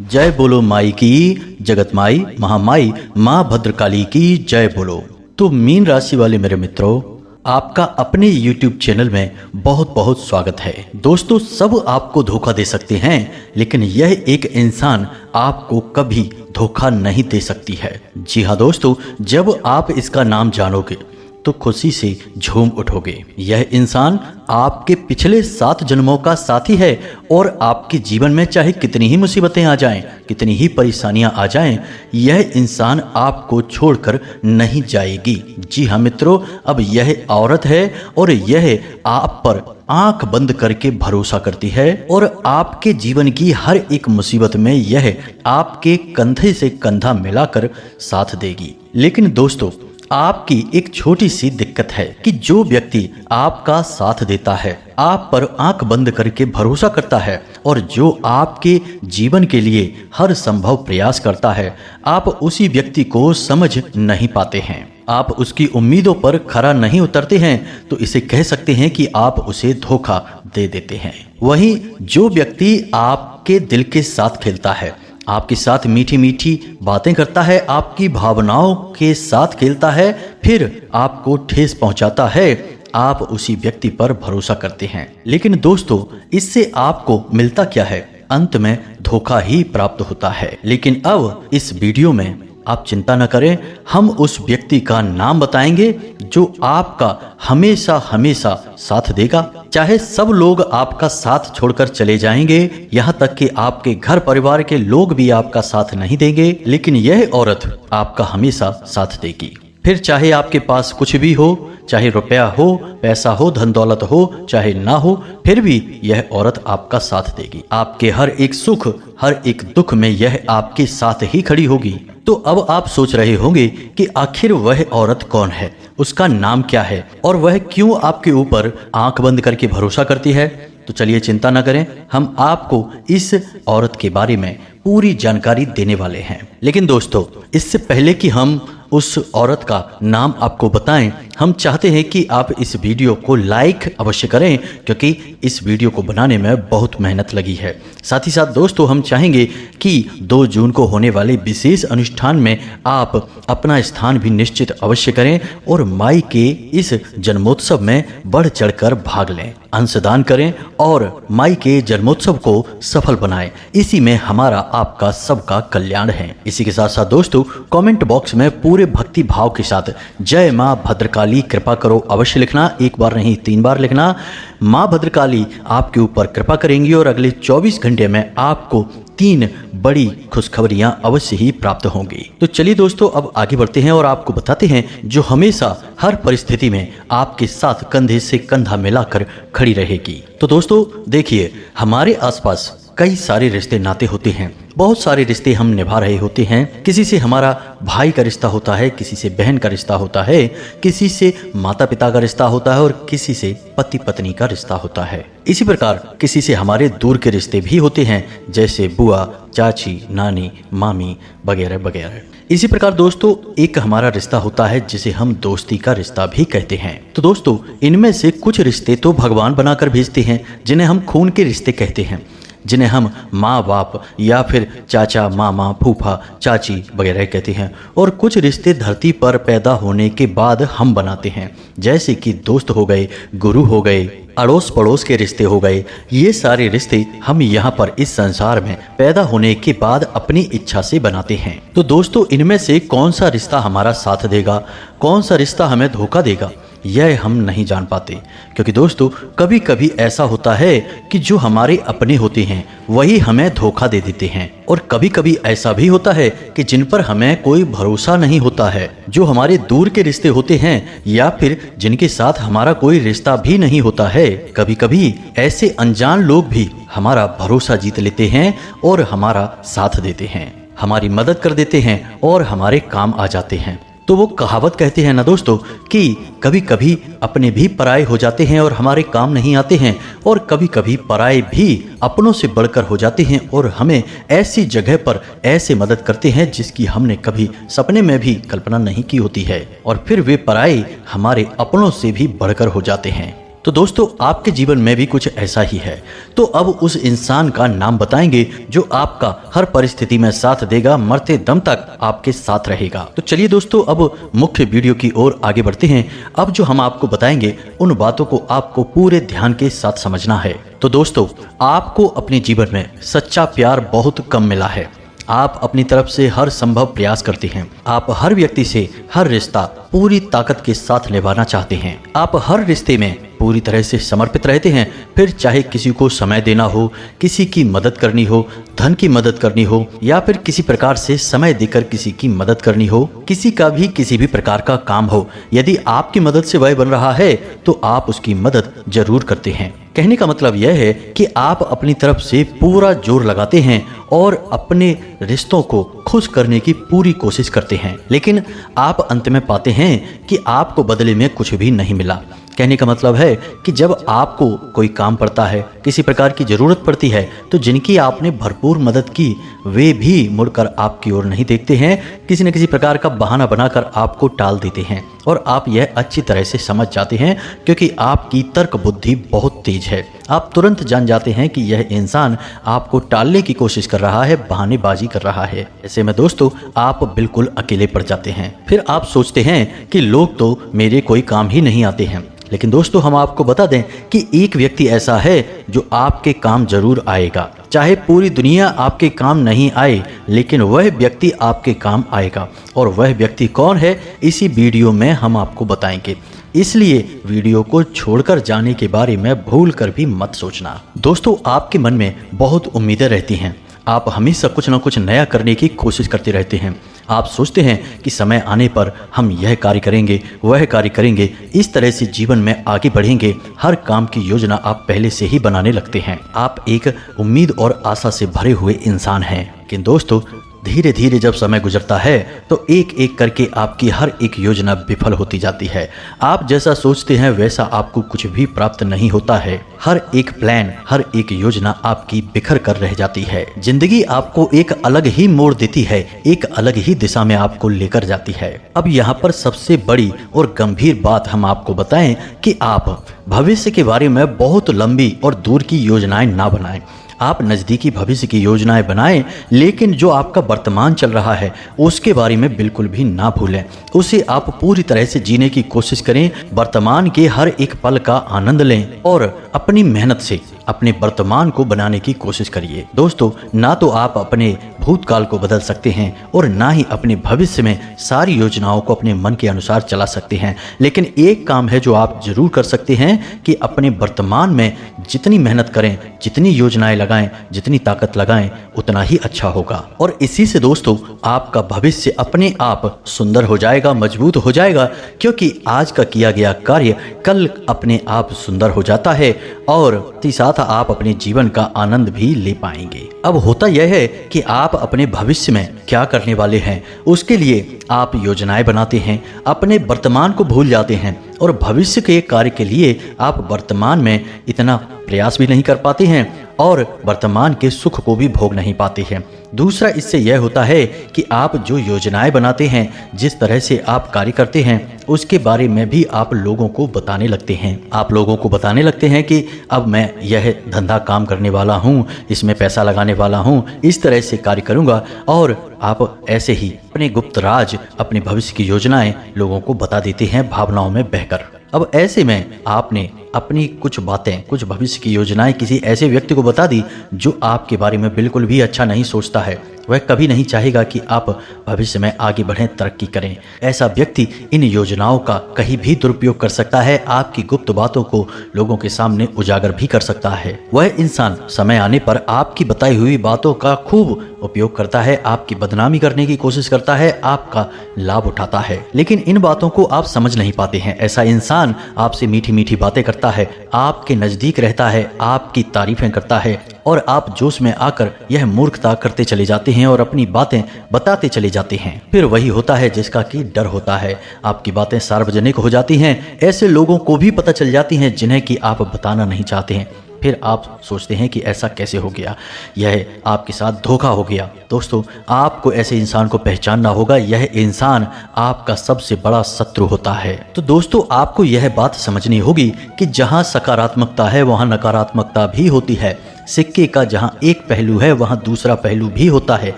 जय बोलो माई की, जगत माई महामाई माँ भद्रकाली की जय बोलो। तो मीन राशि वाले मेरे मित्रों, आपका अपने YouTube चैनल में बहुत बहुत स्वागत है। दोस्तों, सब आपको धोखा दे सकते हैं, लेकिन यह एक इंसान आपको कभी धोखा नहीं दे सकती है। जी हाँ दोस्तों, जब आप इसका नाम जानोगे तो खुशी से झूम उठोगे। यह इंसान आपके पिछले 7 जन्मों का साथी है और आपके जीवन में चाहे कितनी ही मुसीबतें आ जाएं, कितनी ही परेशानियां आ जाएं, यह इंसान आपको छोड़कर नहीं जाएगी। जी हाँ मित्रों, अब यह औरत है और यह आप पर आंख बंद करके भरोसा करती है और आपके जीवन की हर एक मुसीबत में यह आपके कंधे से कंधा मिलाकर साथ देगी। लेकिन दोस्तों, आपकी एक छोटी सी दिक्कत है कि जो व्यक्ति आपका साथ देता है, आप पर आंख बंद करके भरोसा करता है और जो आपके जीवन के लिए हर संभव प्रयास करता है, आप उसी व्यक्ति को समझ नहीं पाते हैं। आप उसकी उम्मीदों पर खरा नहीं उतरते हैं, तो इसे कह सकते हैं कि आप उसे धोखा दे देते हैं। वहीं जो व्यक्ति आपके दिल के साथ खेलता है, आपके साथ मीठी मीठी बातें करता है, आपकी भावनाओं के साथ खेलता है, फिर आपको ठेस पहुंचाता है, आप उसी व्यक्ति पर भरोसा करते हैं। लेकिन दोस्तों, इससे आपको मिलता क्या है? अंत में धोखा ही प्राप्त होता है। लेकिन अब इस वीडियो में आप चिंता न करें, हम उस व्यक्ति का नाम बताएंगे जो आपका हमेशा हमेशा साथ देगा। चाहे सब लोग आपका साथ छोड़कर चले जाएंगे, यहाँ तक कि आपके घर परिवार के लोग भी आपका साथ नहीं देंगे, लेकिन यह औरत आपका हमेशा साथ देगी। फिर चाहे आपके पास कुछ भी हो, चाहे रुपया हो, पैसा हो, धन दौलत हो, चाहे ना हो, फिर भी यह औरत आपका साथ देगी। आपके हर एक सुख, हर एक दुख में यह आपके साथ ही खड़ी होगी। तो अब आप सोच रहे होंगे कि आखिर वह औरत कौन है, उसका नाम क्या है और वह क्यों आपके ऊपर आंख बंद करके भरोसा करती है। तो चलिए चिंता न करें, हम आपको इस औरत के बारे में पूरी जानकारी देने वाले हैं। लेकिन दोस्तों, इससे पहले कि हम उस औरत का नाम आपको बताएं, हम चाहते हैं कि आप इस वीडियो को लाइक अवश्य करें, क्योंकि इस वीडियो को बनाने में बहुत मेहनत लगी है। साथ ही साथ दोस्तों, हम चाहेंगे कि 2 जून को होने वाले विशेष अनुष्ठान में आप अपना स्थान भी निश्चित अवश्य करें और माई के इस जन्मोत्सव में बढ़ चढ़कर भाग लें, अंशदान करें और माई के जन्मोत्सव को सफल बनाएं। इसी में हमारा आपका सबका कल्याण है। इसी के साथ साथ दोस्तों, कमेंट बॉक्स में पूरे भक्ति भाव के साथ जय माँ भद्रकाली कृपा करो अवश्य लिखना। एक बार नहीं, 3 बार लिखना। माँ भद्रकाली आपके ऊपर कृपा करेंगी और अगले 24 घंटे में आपको 3 बड़ी खुशखबरियां अवश्य ही प्राप्त होंगी। तो चलिए दोस्तों, अब आगे बढ़ते हैं और आपको बताते हैं जो हमेशा हर परिस्थिति में आपके साथ कंधे से कंधा मिलाकर खड़ी रहेगी। तो दोस्तों देखिए, हमारे आसपास कई सारे रिश्ते नाते होते हैं, बहुत सारे रिश्ते हम निभा रहे होते हैं। किसी से हमारा भाई का रिश्ता होता है, किसी से बहन का रिश्ता होता है, किसी से माता पिता का रिश्ता होता है और किसी से पति पत्नी का रिश्ता होता है। इसी प्रकार किसी से हमारे दूर के रिश्ते भी होते हैं, जैसे बुआ, चाची, नानी, मामी वगैरह वगैरह। इसी प्रकार दोस्तों, एक हमारा रिश्ता होता है जिसे हम दोस्ती का रिश्ता भी कहते हैं। तो दोस्तों, इनमें से कुछ रिश्ते तो भगवान बनाकर भेजते हैं, जिन्हें हम खून के रिश्ते कहते हैं, जिन्हें हम माँ बाप या फिर चाचा, मामा, फूफा, चाची वगैरह कहते हैं। और कुछ रिश्ते धरती पर पैदा होने के बाद हम बनाते हैं, जैसे कि दोस्त हो गए, गुरु हो गए, अड़ोस पड़ोस के रिश्ते हो गए। ये सारे रिश्ते हम यहाँ पर इस संसार में पैदा होने के बाद अपनी इच्छा से बनाते हैं। तो दोस्तों, इनमें से कौन सा रिश्ता हमारा साथ देगा, कौन सा रिश्ता हमें धोखा देगा, यह हम नहीं जान पाते। क्योंकि दोस्तों, कभी कभी ऐसा होता है कि जो हमारे अपने होते हैं वही हमें धोखा दे देते हैं, और कभी कभी ऐसा भी होता है कि जिन पर हमें कोई भरोसा नहीं होता है, जो हमारे दूर के रिश्ते होते हैं या फिर जिनके साथ हमारा कोई रिश्ता भी नहीं होता है, कभी कभी ऐसे अनजान लोग भी हमारा भरोसा जीत लेते हैं और हमारा साथ देते हैं, हमारी मदद कर देते हैं और हमारे काम आ जाते हैं। तो वो कहावत कहते हैं ना दोस्तों कि कभी कभी अपने भी पराये हो जाते हैं और हमारे काम नहीं आते हैं, और कभी कभी पराये भी अपनों से बढ़कर हो जाते हैं और हमें ऐसी जगह पर ऐसे मदद करते हैं जिसकी हमने कभी सपने में भी कल्पना नहीं की होती है, और फिर वे पराये हमारे अपनों से भी बढ़कर हो जाते हैं। तो दोस्तों आपके जीवन में भी कुछ ऐसा ही है। तो अब उस इंसान का नाम बताएंगे जो आपका हर परिस्थिति में साथ देगा, मरते दम तक आपके साथ रहेगा। तो चलिए दोस्तों अब मुख्य वीडियो की ओर आगे बढ़ते हैं। अब जो हम आपको बताएंगे उन बातों को आपको पूरे ध्यान के साथ समझना है। तो दोस्तों आपको अपने जीवन में सच्चा प्यार बहुत कम मिला है। आप अपनी तरफ से हर संभव प्रयास करते हैं। आप हर व्यक्ति से हर रिश्ता पूरी ताकत के साथ निभाना चाहते हैं। आप हर रिश्ते में पूरी तरह से समर्पित रहते हैं, फिर चाहे किसी को समय देना हो, किसी की मदद करनी हो, धन की मदद करनी हो, या फिर किसी प्रकार से समय देकर किसी की मदद करनी हो, किसी का भी किसी भी प्रकार का काम हो, यदि आपकी मदद से वह बन रहा है तो आप उसकी मदद जरूर करते हैं। कहने का मतलब यह है कि आप अपनी तरफ से पूरा जोर लगाते हैं और अपने रिश्तों को खुश करने की पूरी कोशिश करते हैं, लेकिन आप अंत में पाते हैं कि आपको बदले में कुछ भी नहीं मिला। कहने का मतलब है कि जब आपको कोई काम पड़ता है, किसी प्रकार की जरूरत पड़ती है, तो जिनकी आपने भरपूर मदद की वे भी मुड़कर आपकी ओर नहीं देखते हैं, किसी न किसी प्रकार का बहाना बनाकर आपको टाल देते हैं। और आप यह अच्छी तरह से समझ जाते हैं क्योंकि आपकी तर्क बुद्धि बहुत तेज है। आप तुरंत जान जाते हैं कि यह इंसान आपको टालने की कोशिश कर रहा है, बहानेबाजी कर रहा है। ऐसे में दोस्तों आप बिल्कुल अकेले पड़ जाते हैं। फिर आप सोचते हैं कि लोग तो मेरे कोई काम ही नहीं आते हैं। लेकिन दोस्तों हम आपको बता दें कि एक व्यक्ति ऐसा है जो आपके काम जरूर आएगा। चाहे पूरी दुनिया आपके काम नहीं आए, लेकिन वह व्यक्ति आपके काम आएगा। और वह व्यक्ति कौन है इसी वीडियो में हम आपको बताएंगे, इसलिए वीडियो को छोड़कर जाने के बारे में भूल कर भी मत सोचना। दोस्तों आपके मन में बहुत उम्मीदें रहती हैं। आप हमेशा कुछ न कुछ नया करने की कोशिश करते रहते हैं। आप सोचते हैं कि समय आने पर हम यह कार्य करेंगे, वह कार्य करेंगे, इस तरह से जीवन में आगे बढ़ेंगे। हर काम की योजना आप पहले से ही बनाने लगते हैं। आप एक उम्मीद और आशा से भरे हुए इंसान हैं। लेकिन दोस्तों धीरे धीरे जब समय गुजरता है तो एक एक करके आपकी हर एक योजना विफल होती जाती है। आप जैसा सोचते हैं वैसा आपको कुछ भी प्राप्त नहीं होता है। हर एक प्लान, हर एक योजना आपकी बिखर कर रह जाती है। जिंदगी आपको एक अलग ही मोड़ देती है, एक अलग ही दिशा में आपको लेकर जाती है। अब यहाँ पर सबसे बड़ी और गंभीर बात हम आपको बताएं कि आप भविष्य के बारे में बहुत लंबी और दूर की योजनाएं ना बनाएं। आप नज़दीकी भविष्य की योजनाएं बनाएं, लेकिन जो आपका वर्तमान चल रहा है उसके बारे में बिल्कुल भी ना भूलें। उसे आप पूरी तरह से जीने की कोशिश करें। वर्तमान के हर एक पल का आनंद लें और अपनी मेहनत से अपने वर्तमान को बनाने की कोशिश करिए। दोस्तों ना तो आप अपने भूतकाल को बदल सकते हैं और ना ही अपने भविष्य में सारी योजनाओं को अपने मन के अनुसार चला सकते हैं, लेकिन एक काम है जो आप जरूर कर सकते हैं कि अपने वर्तमान में जितनी मेहनत करें, जितनी योजनाएं लगाएं, जितनी ताकत लगाएं, उतना ही अच्छा होगा। और इसी से दोस्तों आपका भविष्य अपने आप सुंदर हो जाएगा, मजबूत हो जाएगा, क्योंकि आज का किया गया कार्य कल अपने आप सुंदर हो जाता है और साथ आप अपने जीवन का आनंद भी ले पाएंगे। अब होता यह है कि आप अपने भविष्य में क्या करने वाले हैं उसके लिए आप योजनाएं बनाते हैं, अपने वर्तमान को भूल जाते हैं और भविष्य के कार्य के लिए आप वर्तमान में इतना प्रयास भी नहीं कर पाते हैं और वर्तमान के सुख को भी भोग नहीं पाते हैं। दूसरा इससे यह होता है कि आप जो योजनाएं बनाते हैं, जिस तरह से आप कार्य करते हैं, उसके बारे में भी आप लोगों को बताने लगते हैं। आप लोगों को बताने लगते हैं कि अब मैं यह धंधा काम करने वाला हूँ, इसमें पैसा लगाने वाला हूँ, इस तरह से कार्य करूँगा। और आप ऐसे ही अपने गुप्त राज, अपने भविष्य की योजनाएं लोगों को बता देते हैं भावनाओं में बहकर। अब ऐसे में आपने अपनी कुछ बातें, कुछ भविष्य की योजनाएं किसी ऐसे व्यक्ति को बता दी जो आपके बारे में बिल्कुल भी अच्छा नहीं सोचता है। वह कभी नहीं चाहेगा कि आप भविष्य में आगे बढ़ें, तरक्की करें। ऐसा व्यक्ति इन योजनाओं का कहीं भी दुरुपयोग कर सकता है, आपकी गुप्त बातों को लोगों के सामने उजागर भी कर सकता है। वह इंसान समय आने पर आपकी बताई हुई बातों का खूब उपयोग करता है, आपकी बदनामी करने की कोशिश करता है, आपका लाभ उठाता है, लेकिन इन बातों को आप समझ नहीं पाते हैं। ऐसा इंसान आपसे मीठी मीठी बातें करता है, आपके नजदीक रहता है, आपकी तारीफें करता है और आप जोश में आकर यह मूर्खता करते चले जाते हैं और अपनी बातें बताते चले जाते हैं। फिर वही होता है जिसका कि डर होता है। आपकी बातें सार्वजनिक हो जाती हैं, ऐसे लोगों को भी पता चल जाती हैं जिन्हें कि आप बताना नहीं चाहते हैं। फिर आप सोचते हैं कि ऐसा कैसे हो गया, यह आपके साथ धोखा हो गया। दोस्तों, आपको ऐसे इंसान को पहचानना होगा, यह इंसान आपका सबसे बड़ा शत्रु होता है। तो दोस्तों, आपको यह बात समझनी होगी कि जहां सकारात्मकता है वहां नकारात्मकता भी होती है। सिक्के का जहां एक पहलू है वहां दूसरा पहलू भी होता है।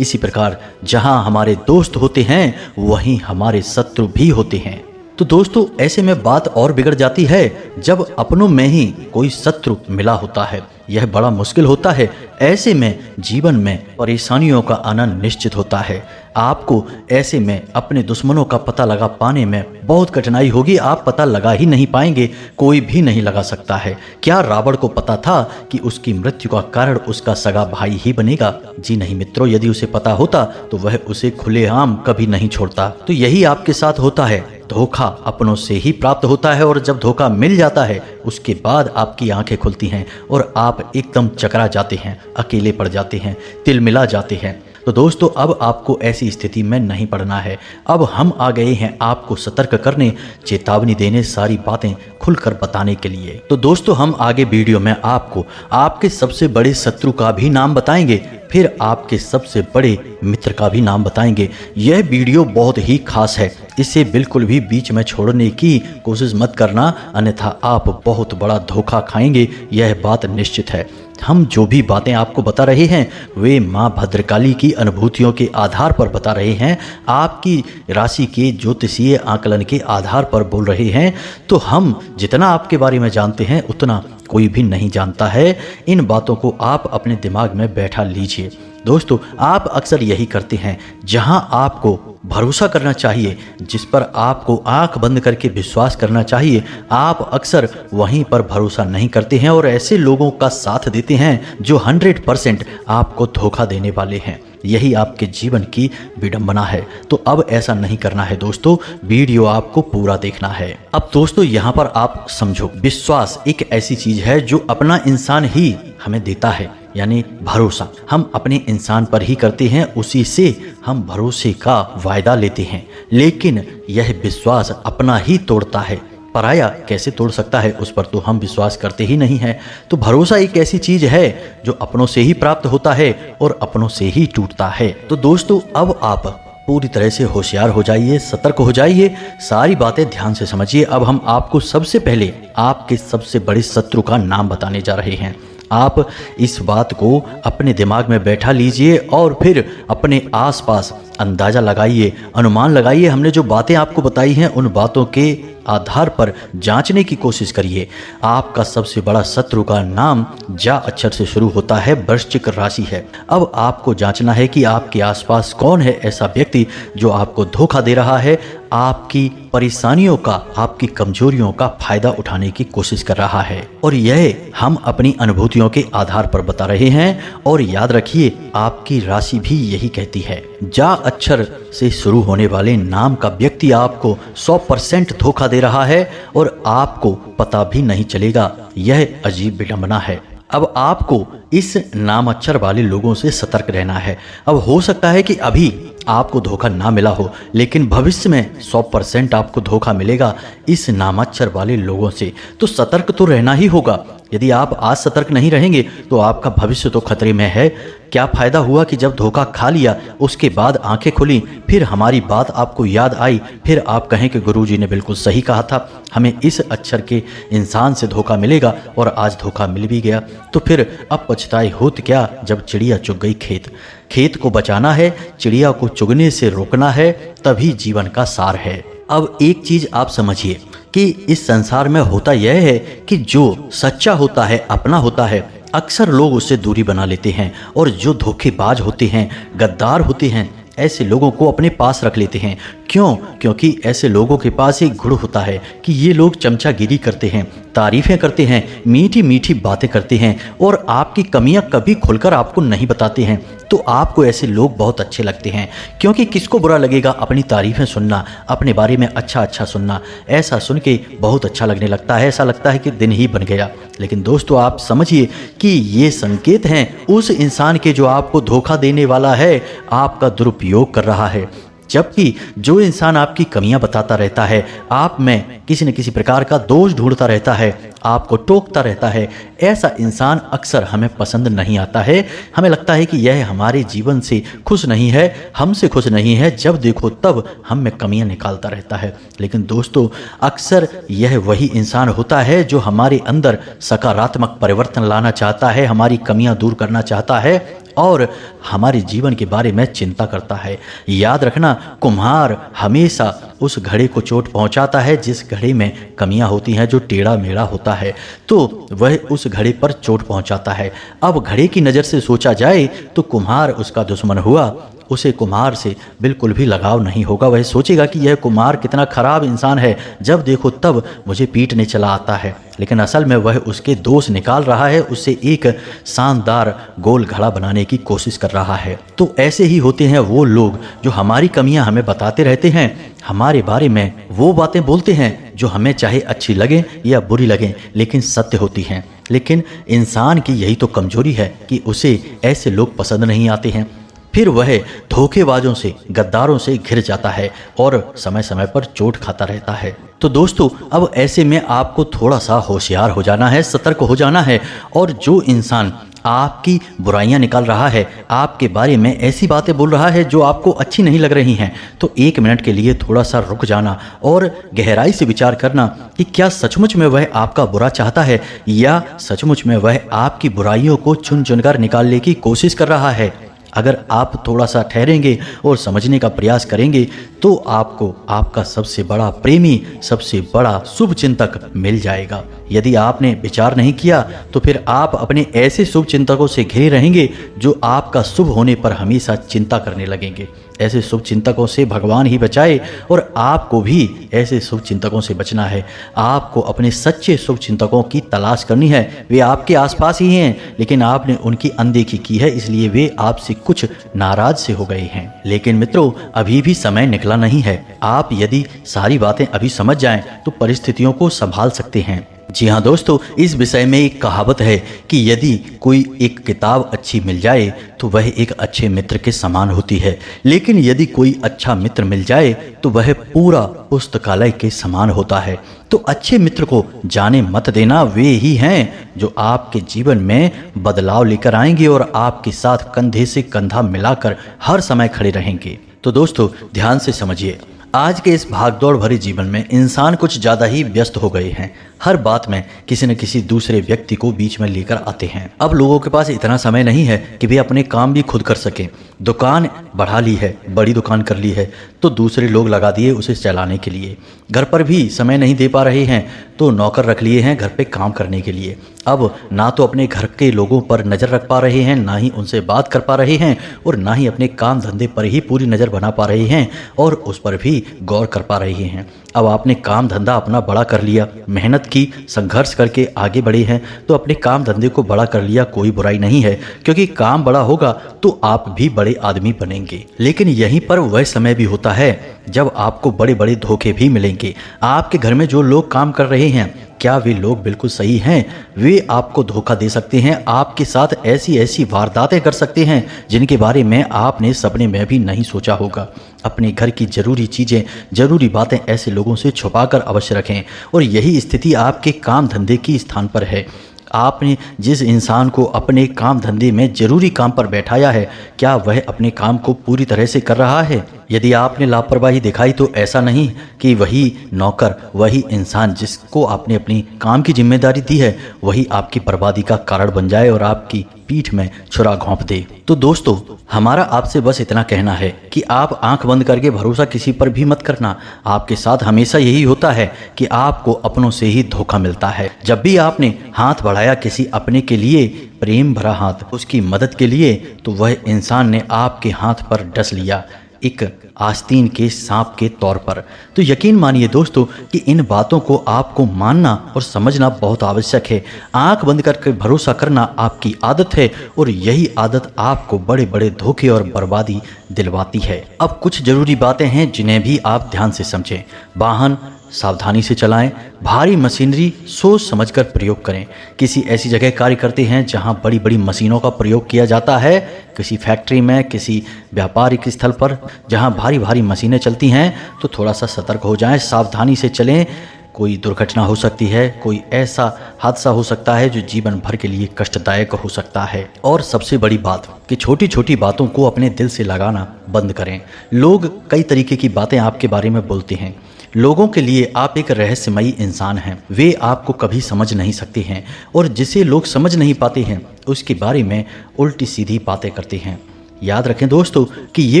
इसी प्रकार जहां हमारे दोस्त होते हैं वहीं हमारे शत्रु भी होते हैं। तो दोस्तों, ऐसे में बात और बिगड़ जाती है जब अपनों में ही कोई शत्रु मिला होता है। यह बड़ा मुश्किल होता है। ऐसे में जीवन में परेशानियों का आना निश्चित होता है। आपको ऐसे में अपने दुश्मनों का पता लगा पाने में बहुत कठिनाई होगी। आप पता लगा ही नहीं पाएंगे, कोई भी नहीं लगा सकता है। क्या रावण को पता था कि उसकी मृत्यु का कारण उसका सगा भाई ही बनेगा? जी नहीं मित्रों, यदि उसे पता होता तो वह उसे खुलेआम कभी नहीं छोड़ता। तो यही आपके साथ होता है। धोखा अपनों से ही प्राप्त होता है और जब धोखा मिल जाता है उसके बाद आपकी आंखें खुलती हैं और आप एकदम चकरा जाते हैं, अकेले पड़ जाते हैं, तिलमिला जाते हैं। तो दोस्तों, अब आपको ऐसी स्थिति में नहीं पड़ना है। अब हम आ गए हैं आपको सतर्क करने, चेतावनी देने, सारी बातें खुलकर बताने के लिए। तो दोस्तों, हम आगे वीडियो में आपको आपके सबसे बड़े शत्रु का भी नाम बताएंगे, फिर आपके सबसे बड़े मित्र का भी नाम बताएंगे। यह वीडियो बहुत ही खास है, इसे बिल्कुल भी बीच में छोड़ने की कोशिश मत करना, अन्यथा आप बहुत बड़ा धोखा खाएंगे, यह बात निश्चित है। हम जो भी बातें आपको बता रहे हैं वे माँ भद्रकाली की अनुभूतियों के आधार पर बता रहे हैं, आपकी राशि के ज्योतिषीय आकलन के आधार पर बोल रहे हैं। तो हम जितना आपके बारे में जानते हैं उतना कोई भी नहीं जानता है। इन बातों को आप अपने दिमाग में बैठा लीजिए। दोस्तों, आप अक्सर यही करते हैं, जहां आपको भरोसा करना चाहिए, जिस पर आपको आंख बंद करके विश्वास करना चाहिए, आप अक्सर वहीं पर भरोसा नहीं करते हैं और ऐसे लोगों का साथ देते हैं जो 100% आपको धोखा देने वाले हैं। यही आपके जीवन की विडंबना है। तो अब ऐसा नहीं करना है दोस्तों, वीडियो आपको पूरा देखना है। अब दोस्तों, यहाँ पर आप समझो, विश्वास एक ऐसी चीज है जो अपना इंसान ही हमें देता है, यानी भरोसा हम अपने इंसान पर ही करते हैं, उसी से हम भरोसे का वायदा लेते हैं। लेकिन यह विश्वास अपना ही तोड़ता है, पराया कैसे तोड़ सकता है, उस पर तो हम विश्वास करते ही नहीं है। तो भरोसा एक ऐसी चीज है जो अपनों से ही प्राप्त होता है और अपनों से ही टूटता है। तो दोस्तों, अब आप पूरी तरह से होशियार हो जाइए, सतर्क हो जाइए, सारी बातें ध्यान से समझिए। अब हम आपको सबसे पहले आपके सबसे बड़े शत्रु का नाम बताने जा रहे हैं। आप इस बात को अपने दिमाग में बैठा लीजिए और फिर अपने आसपास अंदाजा लगाइए, अनुमान लगाइए। हमने जो बातें आपको बताई हैं उन बातों के आधार पर जांचने की कोशिश करिए। आपका सबसे बड़ा शत्रु का नाम जा अक्षर से शुरू होता है, वृश्चिक राशि है। अब आपको जांचना है कि आपके आसपास कौन है ऐसा व्यक्ति जो आपको धोखा दे रहा है, आपकी परेशानियों का, आपकी कमजोरियों का फायदा उठाने की कोशिश कर रहा है। और यह हम अपनी अनुभूतियों के आधार पर बता रहे हैं। और याद रखिए, आपकी राशि भी यही कहती है। जा अक्षर से शुरू होने वाले नाम का व्यक्ति आपको 100% धोखा दे रहा है और आपको पता भी नहीं चलेगा। यह अजीब विडंबना है। अब आपको इस नाम अक्षर वाले लोगों से सतर्क रहना है। अब हो सकता है कि अभी आपको धोखा ना मिला हो, लेकिन भविष्य में 100% आपको धोखा मिलेगा इस नामाक्षर वाले लोगों से। तो सतर्क तो रहना ही होगा। यदि आप आज सतर्क नहीं रहेंगे तो आपका भविष्य तो खतरे में है। क्या फायदा हुआ कि जब धोखा खा लिया उसके बाद आंखें खुली, फिर हमारी बात आपको याद आई, फिर आप कहें कि गुरुजी ने बिल्कुल सही कहा था, हमें इस अक्षर के इंसान से धोखा मिलेगा और आज धोखा मिल भी गया। तो फिर अब पछताए होत क्या जब चिड़िया चुग गई खेत। खेत को बचाना है, चिड़िया को चुगने से रोकना है, तभी जीवन का सार है। अब एक चीज आप समझिए कि इस संसार में होता यह है कि जो सच्चा होता है, अपना होता है, अक्सर लोग उससे दूरी बना लेते हैं। और जो धोखेबाज होते हैं, गद्दार होते हैं, ऐसे लोगों को अपने पास रख लेते हैं। क्यों? क्योंकि ऐसे लोगों के पास एक गुण होता है कि ये लोग चमचागिरी करते हैं, तारीफें करते हैं, मीठी मीठी बातें करते हैं और आपकी कमियां कभी खुलकर आपको नहीं बताते हैं। तो आपको ऐसे लोग बहुत अच्छे लगते हैं, क्योंकि किसको बुरा लगेगा अपनी तारीफें सुनना, अपने बारे में अच्छा अच्छा सुनना। ऐसा सुन के बहुत अच्छा लगने लगता है, ऐसा लगता है कि दिन ही बन गया। लेकिन दोस्तों, आप समझिए कि ये संकेत हैं उस इंसान के जो आपको धोखा देने वाला है, आपका दुरुपयोग कर रहा है। जबकि जो इंसान आपकी कमियां बताता रहता है, आप में किसी न किसी प्रकार का दोष ढूंढता रहता है, आपको टोकता रहता है, ऐसा इंसान अक्सर हमें पसंद नहीं आता है। हमें लगता है कि यह हमारे जीवन से खुश नहीं है, हमसे खुश नहीं है, जब देखो तब हम में कमियां निकालता रहता है। लेकिन दोस्तों, अक्सर यह वही इंसान होता है जो हमारे अंदर सकारात्मक परिवर्तन लाना चाहता है, हमारी कमियां दूर करना चाहता है और हमारे जीवन के बारे में चिंता करता है। याद रखना, कुम्हार हमेशा उस घड़े को चोट पहुंचाता है जिस घड़े में कमियां होती हैं, जो टेढ़ा मेढ़ा होता है, तो वह उस घड़े पर चोट पहुंचाता है। अब घड़े की नज़र से सोचा जाए तो कुम्हार उसका दुश्मन हुआ, उसे कुम्हार से बिल्कुल भी लगाव नहीं होगा। वह सोचेगा कि यह कुम्हार कितना खराब इंसान है, जब देखो तब मुझे पीटने चला आता है। लेकिन असल में वह उसके दोष निकाल रहा है, उससे एक शानदार गोल घड़ा बनाने की कोशिश कर रहा है। तो ऐसे ही होते हैं वो लोग जो हमारी कमियां हमें बताते रहते हैं, हमारे बारे में वो बातें बोलते हैं जो हमें चाहे अच्छी लगें या बुरी लगें, लेकिन सत्य होती हैं। लेकिन इंसान की यही तो कमजोरी है कि उसे ऐसे लोग पसंद नहीं आते हैं। फिर वह धोखेबाजों से, गद्दारों से घिर जाता है और समय समय पर चोट खाता रहता है। तो दोस्तों, अब ऐसे में आपको थोड़ा सा होशियार हो जाना है, सतर्क हो जाना है। और जो इंसान आपकी बुराइयां निकाल रहा है, आपके बारे में ऐसी बातें बोल रहा है जो आपको अच्छी नहीं लग रही हैं, तो 1 मिनट के लिए थोड़ा सा रुक जाना और गहराई से विचार करना कि क्या सचमुच में वह आपका बुरा चाहता है या सचमुच में वह आपकी बुराइयों को चुन चुनकर निकालने की कोशिश कर रहा है। अगर आप थोड़ा सा ठहरेंगे और समझने का प्रयास करेंगे तो आपको आपका सबसे बड़ा प्रेमी, सबसे बड़ा शुभ चिंतक मिल जाएगा। यदि आपने विचार नहीं किया तो फिर आप अपने ऐसे शुभ चिंतकों से घिरे रहेंगे जो आपका शुभ होने पर हमेशा चिंता करने लगेंगे। ऐसे शुभ चिंतकों से भगवान ही बचाए और आपको भी ऐसे शुभ चिंतकों से बचना है। आपको अपने सच्चे शुभ चिंतकों की तलाश करनी है। वे आपके आसपास ही हैं, लेकिन आपने उनकी अनदेखी की है, इसलिए वे आपसे कुछ नाराज से हो गए हैं। लेकिन मित्रों, अभी भी समय निकला नहीं है। आप यदि सारी बातें अभी समझ जाएं तो परिस्थितियों को संभाल सकते हैं। जी हाँ दोस्तों, इस विषय में एक कहावत है कि यदि कोई एक किताब अच्छी मिल जाए तो वह एक अच्छे मित्र के समान होती है, लेकिन यदि कोई अच्छा मित्र मिल जाए तो वह पूरा पुस्तकालय के समान होता है। तो अच्छे मित्र को जाने मत देना, वे ही हैं जो आपके जीवन में बदलाव लेकर आएंगे और आपके साथ कंधे से कंधा मिलाकर हर समय खड़े रहेंगे। तो दोस्तों, ध्यान से समझिए, आज के इस भागदौड़ भरे जीवन में इंसान कुछ ज़्यादा ही व्यस्त हो गए हैं। हर बात में किसी न किसी दूसरे व्यक्ति को बीच में लेकर आते हैं। अब लोगों के पास इतना समय नहीं है कि वे अपने काम भी खुद कर सकें। दुकान बढ़ा ली है, बड़ी दुकान कर ली है, तो दूसरे लोग लगा दिए उसे चलाने के लिए। घर पर भी समय नहीं दे पा रहे हैं तो नौकर रख लिए हैं घर पे काम करने के लिए। अब ना तो अपने घर के लोगों पर नज़र रख पा रहे हैं, ना ही उनसे बात कर पा रहे हैं और ना ही अपने काम धंधे पर ही पूरी नज़र बना पा रहे हैं और उस पर भी गौर कर पा रहे हैं। अब आपने काम धंधा अपना बड़ा कर लिया, मेहनत की, संघर्ष करके आगे बढ़े हैं, तो अपने काम धंधे को बड़ा कर लिया, कोई बुराई नहीं है, क्योंकि काम बड़ा होगा तो आप भी बड़े आदमी बनेंगे। लेकिन यहीं पर वह समय भी होता है जब आपको बड़े बड़े धोखे भी मिलेंगे। आपके घर में जो लोग काम कर रहे हैं, क्या वे लोग बिल्कुल सही हैं? वे आपको धोखा दे सकते हैं, आपके साथ ऐसी ऐसी वारदातें कर सकते हैं जिनके बारे में आपने सपने में भी नहीं सोचा होगा। अपने घर की जरूरी चीज़ें, जरूरी बातें ऐसे लोगों से छुपाकर अवश्य रखें। और यही स्थिति आपके काम धंधे की स्थान पर है। आपने जिस इंसान को अपने काम धंधे में जरूरी काम पर बैठाया है, क्या वह अपने काम को पूरी तरह से कर रहा है? यदि आपने लापरवाही दिखाई तो ऐसा नहीं कि वही नौकर, वही इंसान जिसको आपने अपनी काम की जिम्मेदारी दी है, वही आपकी बर्बादी का कारण बन जाए और आपकी पीठ में छुरा घोंप दे। तो दोस्तों, हमारा आपसे बस इतना कहना है कि आप आंख बंद करके भरोसा किसी पर भी मत करना। आपके साथ हमेशा यही होता है कि आपको अपनों से ही धोखा मिलता है। जब भी आपने हाथ बढ़ाया किसी अपने के लिए, प्रेम भरा हाथ, उसकी मदद के लिए, तो वह इंसान ने आपके हाथ पर डस लिया एक आस्तीन के सांप के तौर पर। तो यकीन मानिए दोस्तों कि इन बातों को आपको मानना और समझना बहुत आवश्यक है। आंख बंद करके भरोसा करना आपकी आदत है और यही आदत आपको बड़े बड़े धोखे और बर्बादी दिलवाती है। अब कुछ जरूरी बातें हैं जिन्हें भी आप ध्यान से समझें। वाहन सावधानी से चलाएं। भारी मशीनरी सोच समझकर प्रयोग करें। किसी ऐसी जगह कार्य करते हैं जहां बड़ी बड़ी मशीनों का प्रयोग किया जाता है, किसी फैक्ट्री में, किसी व्यापारिक स्थल पर जहां भारी भारी मशीनें चलती हैं, तो थोड़ा सा सतर्क हो जाएं, सावधानी से चलें। कोई दुर्घटना हो सकती है, कोई ऐसा हादसा हो सकता है जो जीवन भर के लिए कष्टदायक हो सकता है। और सबसे बड़ी बात कि छोटी छोटी बातों को अपने दिल से लगाना बंद करें। लोग कई तरीके की बातें आपके बारे में बोलते हैं। लोगों के लिए आप एक रहस्यमयी इंसान हैं। वे आपको कभी समझ नहीं सकते हैं और जिसे लोग समझ नहीं पाते हैं उसके बारे में उल्टी सीधी बातें करते हैं। याद रखें दोस्तों कि ये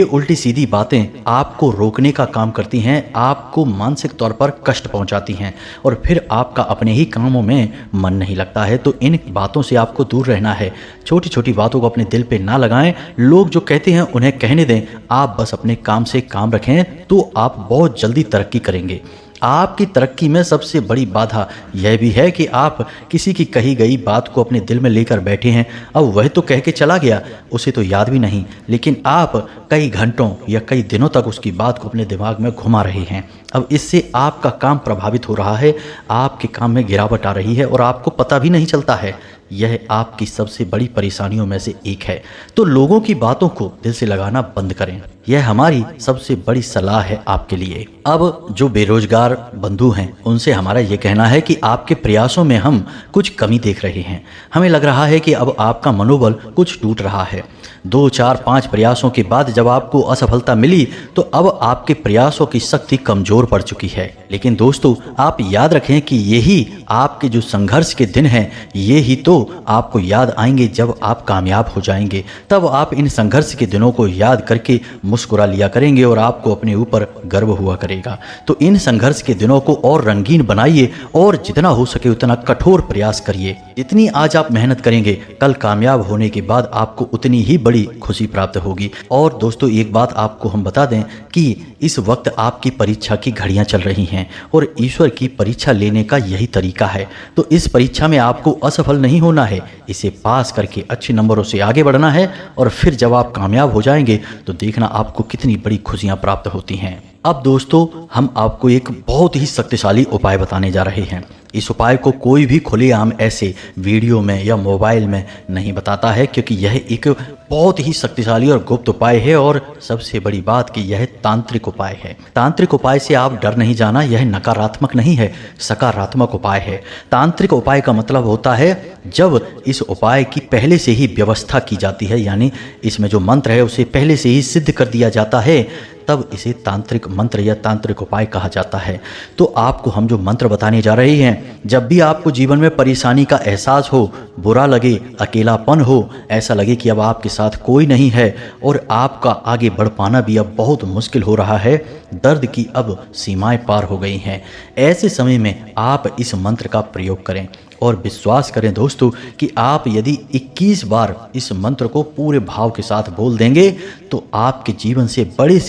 उल्टी सीधी बातें आपको रोकने का काम करती हैं, आपको मानसिक तौर पर कष्ट पहुंचाती हैं और फिर आपका अपने ही कामों में मन नहीं लगता है। तो इन बातों से आपको दूर रहना है। छोटी छोटी बातों को अपने दिल पे ना लगाएं। लोग जो कहते हैं उन्हें कहने दें। आप बस अपने काम से काम रखें तो आप बहुत जल्दी तरक्की करेंगे। आपकी तरक्की में सबसे बड़ी बाधा यह भी है कि आप किसी की कही गई बात को अपने दिल में लेकर बैठे हैं। अब वह तो कह के चला गया, उसे तो याद भी नहीं, लेकिन आप कई घंटों या कई दिनों तक उसकी बात को अपने दिमाग में घुमा रहे हैं। अब इससे आपका काम प्रभावित हो रहा है, आपके काम में गिरावट आ रही है और आपको पता भी नहीं चलता है। यह आपकी सबसे बड़ी परेशानियों में से एक है। तो लोगों की बातों को दिल से लगाना बंद करें। यह हमारी सबसे बड़ी सलाह है आपके लिए। अब जो बेरोजगार बंधु हैं उनसे हमारा ये कहना है कि आपके प्रयासों में हम कुछ कमी देख रहे हैं। हमें लग रहा है कि अब आपका मनोबल कुछ टूट रहा है। 2, 4, 5 प्रयासों के बाद जब आपको असफलता मिली तो अब आपके प्रयासों की शक्ति कमजोर पड़ चुकी है। लेकिन दोस्तों आप याद रखें कि यही आपके जो संघर्ष के दिन हैं, ये ही तो आपको याद आएंगे जब आप कामयाब हो जाएंगे। तब आप इन संघर्ष के दिनों को याद करके मुस्कुरा लिया करेंगे और आपको अपने ऊपर गर्व हुआ करेगा। तो इन संघर्ष के दिनों को और रंगीन बनाइए और जितना हो सके उतना कठोर प्रयास करिए। जितनी आज आप मेहनत करेंगे, कल कामयाब होने के बाद आपको उतनी ही बड़ी खुशी प्राप्त होगी। और दोस्तों एक बात आपको हम बता दें कि इस वक्त आपकी परीक्षा की घड़ियां चल रही हैं और ईश्वर की परीक्षा लेने का यही तरीका है। तो इस परीक्षा में आपको असफल नहीं होना है, इसे पास करके अच्छे नंबरों से आगे बढ़ना है और फिर जब आप कामयाब हो जाएंगे तो देखना आपको कितनी बड़ी खुशियां प्राप्त होती हैं। अब दोस्तों हम आपको एक बहुत ही शक्तिशाली उपाय बताने जा रहे हैं। इस उपाय को कोई भी खुलेआम ऐसे वीडियो में या मोबाइल में नहीं बताता है, क्योंकि यह एक बहुत ही शक्तिशाली और गुप्त उपाय है। और सबसे बड़ी बात कि यह तांत्रिक उपाय है। तांत्रिक उपाय से आप डर नहीं जाना, यह नकारात्मक नहीं है, सकारात्मक उपाय है। तांत्रिक उपाय का मतलब होता है जब इस उपाय की पहले से ही व्यवस्था की जाती है, यानी इसमें जो मंत्र है उसे पहले से ही सिद्ध कर दिया जाता है, तब इसे तांत्रिक मंत्र या तांत्रिक उपाय कहा जाता है। तो आपको हम जो मंत्र बताने जा रहे हैं, जब भी आपको जीवन में परेशानी का एहसास हो, बुरा लगे, अकेलापन हो, ऐसा लगे कि अब आपके साथ कोई नहीं है और आपका आगे बढ़ पाना भी अब बहुत मुश्किल हो रहा है, दर्द की अब सीमाएं पार हो गई हैं, ऐसे समय में आप इस मंत्र का प्रयोग करें। और विश्वास करें दोस्तों कि आप यदि 21 बार इस मंत्र को पूरे भाव के साथ बोल देंगे तो आपके जीवन से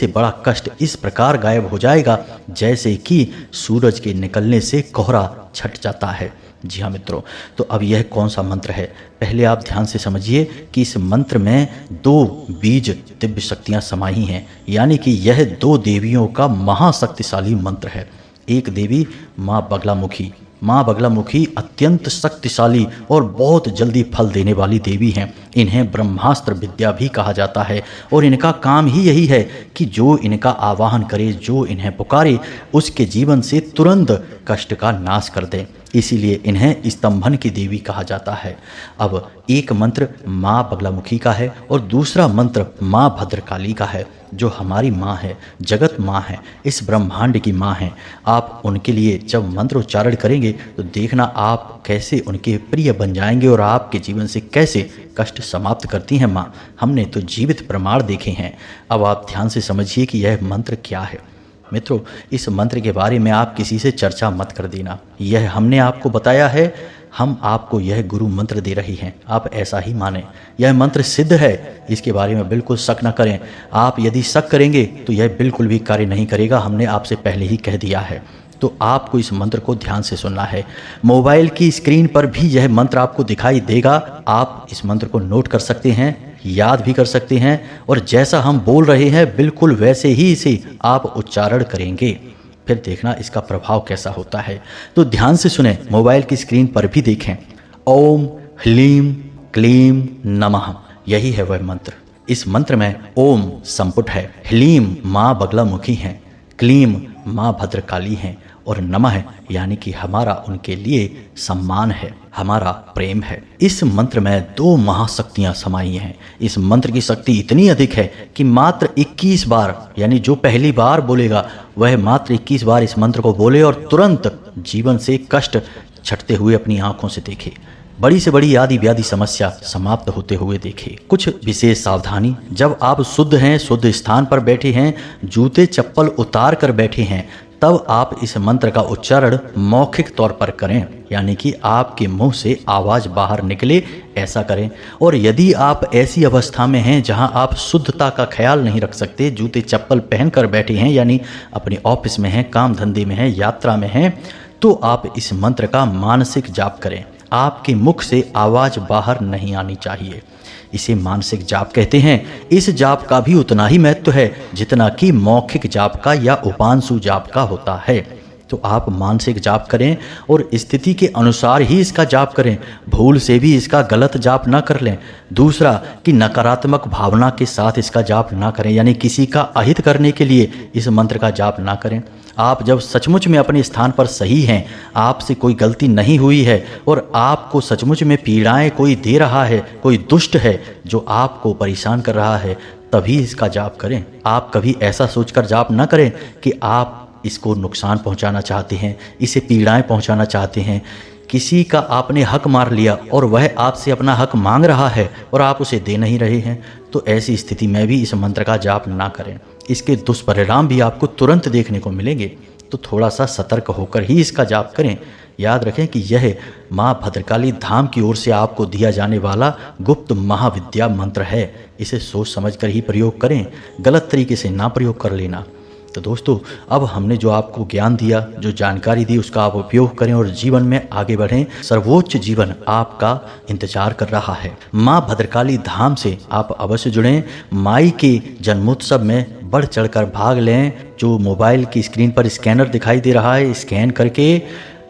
बड़ा कष्ट इस प्रकार गायब हो जाएगा जैसे कि सूरज के निकलने से कोहरा छट जाता है। जी हाँ मित्रों, तो अब यह कौन सा मंत्र है, पहले आप ध्यान से समझिए कि इस मंत्र में 2 बीज दिव्य शक्तियाँ समाई हैं, यानी कि यह 2 देवियों का महाशक्तिशाली मंत्र है। एक देवी माँ बगलामुखी। माँ बगलामुखी अत्यंत शक्तिशाली और बहुत जल्दी फल देने वाली देवी हैं। इन्हें ब्रह्मास्त्र विद्या भी कहा जाता है और इनका काम ही यही है कि जो इनका आवाहन करे, जो इन्हें पुकारे, उसके जीवन से तुरंत कष्ट का नाश कर दे। इसीलिए इन्हें स्तंभन की देवी कहा जाता है। अब एक मंत्र माँ बगलामुखी का है और दूसरा मंत्र माँ भद्रकाली का है, जो हमारी माँ है, जगत माँ है, इस ब्रह्मांड की माँ है। आप उनके लिए जब मंत्र उच्चारण करेंगे तो देखना आप कैसे उनके प्रिय बन जाएंगे और आपके जीवन से कैसे कष्ट समाप्त करती हैं माँ। हमने तो जीवित प्रमाण देखे हैं। अब आप ध्यान से समझिए कि यह मंत्र क्या है। मित्रों, इस मंत्र के बारे में आप किसी से चर्चा मत कर देना। यह हमने आपको बताया है, हम आपको यह गुरु मंत्र दे रही हैं, आप ऐसा ही माने। यह मंत्र सिद्ध है, इसके बारे में बिल्कुल शक न करें। आप यदि शक करेंगे तो यह बिल्कुल भी कार्य नहीं करेगा, हमने आपसे पहले ही कह दिया है। तो आपको इस मंत्र को ध्यान से सुनना है। मोबाइल की स्क्रीन पर भी यह मंत्र आपको दिखाई देगा। आप इस मंत्र को नोट कर सकते हैं, याद भी कर सकते हैं और जैसा हम बोल रहे हैं बिल्कुल वैसे ही इसे आप उच्चारण करेंगे। फिर देखना इसका प्रभाव कैसा होता है। तो ध्यान से सुने, मोबाइल की स्क्रीन पर भी देखें। ओम ह्लीम क्लीम नमः, यही है वह मंत्र। इस मंत्र में ओम संपुट है, ह्लीम माँ बगलामुखी हैं, क्लीम माँ भद्रकाली हैं और नमः यानी कि हमारा उनके लिए सम्मान है, हमारा प्रेम है। इस मंत्र में 2 महाशक्तियां समाई हैं। इस मंत्र की शक्ति इतनी अधिक है कि मात्र 21 बार, यानी जो पहली बार बोलेगा वह मात्र 21 बार इस मंत्र को बोले और तुरंत जीवन से कष्ट छटते हुए अपनी आंखों से देखे, बड़ी से बड़ी आदि व्याधि समस्या समाप्त होते हुए देखे। कुछ विशेष सावधानी, जब आप शुद्ध हैं, शुद्ध स्थान पर बैठे हैं, जूते चप्पल उतार कर बैठे हैं, तब आप इस मंत्र का उच्चारण मौखिक तौर पर करें, यानी कि आपके मुंह से आवाज़ बाहर निकले, ऐसा करें। और यदि आप ऐसी अवस्था में हैं जहां आप शुद्धता का ख्याल नहीं रख सकते, जूते चप्पल पहन कर बैठे हैं, यानी अपने ऑफिस में हैं, काम धंधे में हैं, यात्रा में हैं, तो आप इस मंत्र का मानसिक जाप करें। आपके मुख से आवाज़ बाहर नहीं आनी चाहिए। इसे मानसिक जाप कहते हैं। इस जाप का भी उतना ही महत्व है जितना कि मौखिक जाप का या उपांशु जाप का होता है। तो आप मानसिक जाप करें और स्थिति के अनुसार ही इसका जाप करें, भूल से भी इसका गलत जाप ना कर लें। दूसरा कि नकारात्मक भावना के साथ इसका जाप ना करें, यानी किसी का अहित करने के लिए इस मंत्र का जाप ना करें। आप जब सचमुच में अपने स्थान पर सही हैं, आपसे कोई गलती नहीं हुई है और आपको सचमुच में पीड़ाएं कोई दे रहा है, कोई दुष्ट है जो आपको परेशान कर रहा है, तभी इसका जाप करें। आप कभी ऐसा सोचकर जाप ना करें कि आप इसको नुकसान पहुंचाना चाहते हैं, इसे पीड़ाएं पहुंचाना चाहते हैं। किसी का आपने हक मार लिया और वह आपसे अपना हक मांग रहा है और आप उसे दे नहीं रहे हैं, तो ऐसी स्थिति में भी इस मंत्र का जाप ना करें। इसके दुष्परिणाम भी आपको तुरंत देखने को मिलेंगे। तो थोड़ा सा सतर्क होकर ही इसका जाप करें। याद रखें कि यह माँ भद्रकाली धाम की ओर से आपको दिया जाने वाला गुप्त महाविद्या मंत्र है। इसे सोच समझकर ही प्रयोग करें, गलत तरीके से ना प्रयोग कर लेना। तो दोस्तों, अब हमने जो आपको ज्ञान दिया, जो जानकारी दी, उसका आप उपयोग करें और जीवन में आगे बढ़ें। सर्वोच्च जीवन आपका इंतजार कर रहा है। माँ भद्रकाली धाम से आप अवश्य जुड़ें। माई के जन्मोत्सव में बढ़ चढ़कर भाग लें। जो मोबाइल की स्क्रीन पर स्कैनर दिखाई दे रहा है, स्कैन करके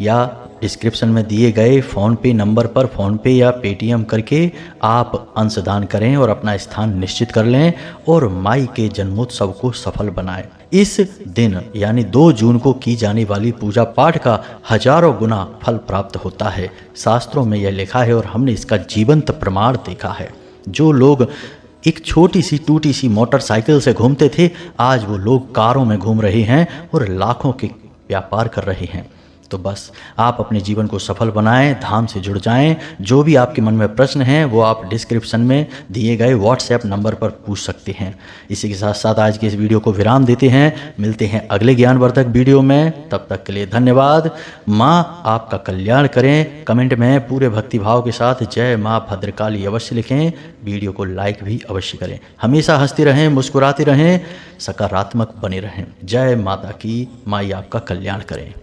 या डिस्क्रिप्शन में दिए गए फ़ोनपे नंबर पर फ़ोनपे या पेटीएम करके आप अंशदान करें और अपना स्थान निश्चित कर लें और माई के जन्मोत्सव को सफल बनाएं। इस दिन यानी 2 जून को की जाने वाली पूजा पाठ का हजारों गुना फल प्राप्त होता है। शास्त्रों में यह लिखा है और हमने इसका जीवंत प्रमाण देखा है। जो लोग एक छोटी सी टूटी सी मोटरसाइकिल से घूमते थे, आज वो लोग कारों में घूम रहे हैं और लाखों के व्यापार कर रहे हैं। तो बस आप अपने जीवन को सफल बनाएं, धाम से जुड़ जाएं। जो भी आपके मन में प्रश्न हैं वो आप डिस्क्रिप्शन में दिए गए व्हाट्सएप नंबर पर पूछ सकते हैं। इसी के साथ साथ आज के इस वीडियो को विराम देते हैं। मिलते हैं अगले ज्ञानवर्धक वीडियो में। तब तक के लिए धन्यवाद। माँ आपका कल्याण करें। कमेंट में पूरे भक्तिभाव के साथ जय माँ भद्रकाली अवश्य लिखें। वीडियो को लाइक भी अवश्य करें। हमेशा हंसते रहें, मुस्कुराते रहें, सकारात्मक बने रहें। जय माता की। माई आपका कल्याण करें।